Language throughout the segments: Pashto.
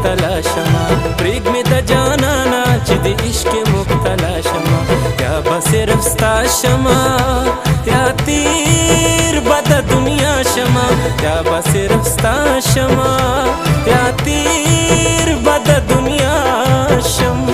مبتلا شما پریگ می د جانانا چې د عشق مبتلا شما یا به صرف ستا شما یا تیر بد دنیا شما یا به صرف ستا شما یا تیر بد دنیا شم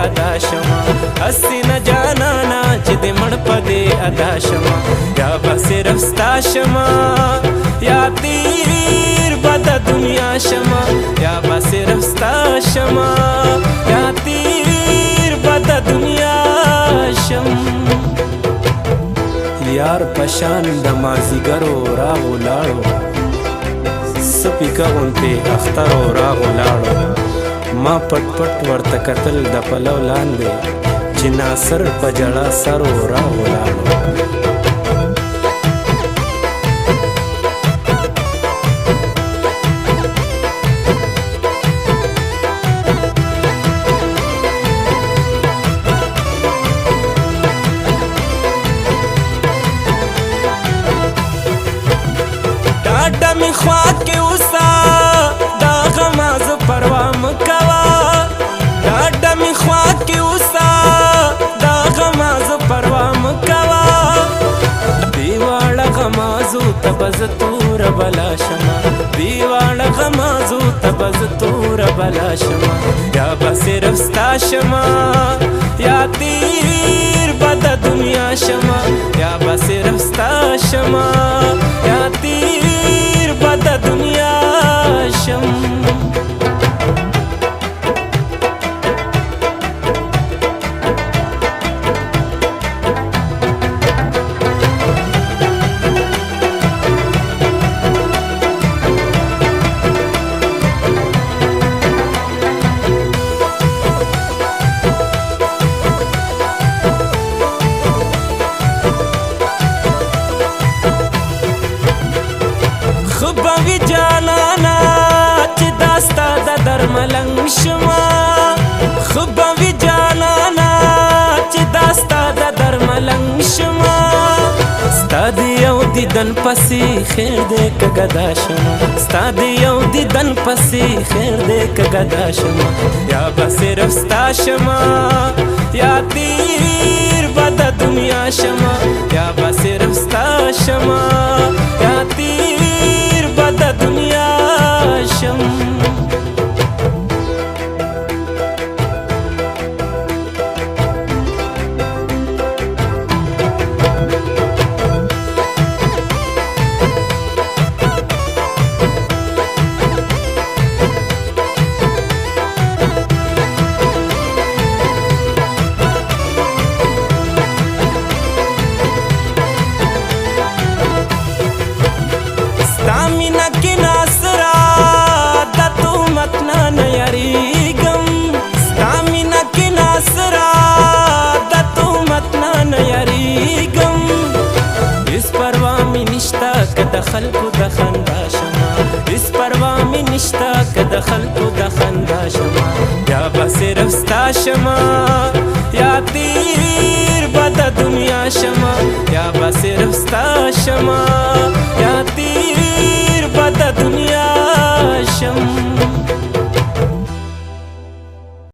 ادا شما اسی نه جانانا چې د مړ پدې ادا شما یا به صرف ستا شما یا تیر بد دنیا شما یا به صرف ستا شما یا تیر بد دنیا شم یار پشان د مازیګرو راغو لاړو سپی کغونته اخترو راغو لاړو ما پټ پټ ورته کتل د پلو لاندې چې ناصر په جړه سرو راولاړو ډاډه مې خوا کې اوسه دا غماز پروا مه کوه ډاډه مې خوا کې اوسه دا غماز پروا مه کوه دې واړه غمازو ته به زه توره بلا شمه دې واړه غمازو ته به زه توره بلا شمه یا به صرف ستا شمه یا تیر بد دنیا شمه یا به صرف ستا شمه یا تیر بد دنیا شم خبوی جانانا چې داستا د درملنګ شما خبوی جانانا چې داستا د درملنګ شما ستا دی یو دیدن پسې خیر دې که ګدا شما ستا دی یو دیدن پسې خیر دې که ګدا شما یا به صرف ستا شما یا تیر بد دنیا شما یا به صرف ستا شما یا تیر بد دنیا شم مینا کی ناصرا د تومت نه یریګم ستا مینا کی ناصرا د تومت نه یریګم اس پروا می نشتا که د خلکو د خندا شما اس پروا می نشتا که د خلکو د خندا شما یا به صرف ستا شما یا تیر بد دنیا شما یا به صرف ستا شما یا تیر بد دنیا شم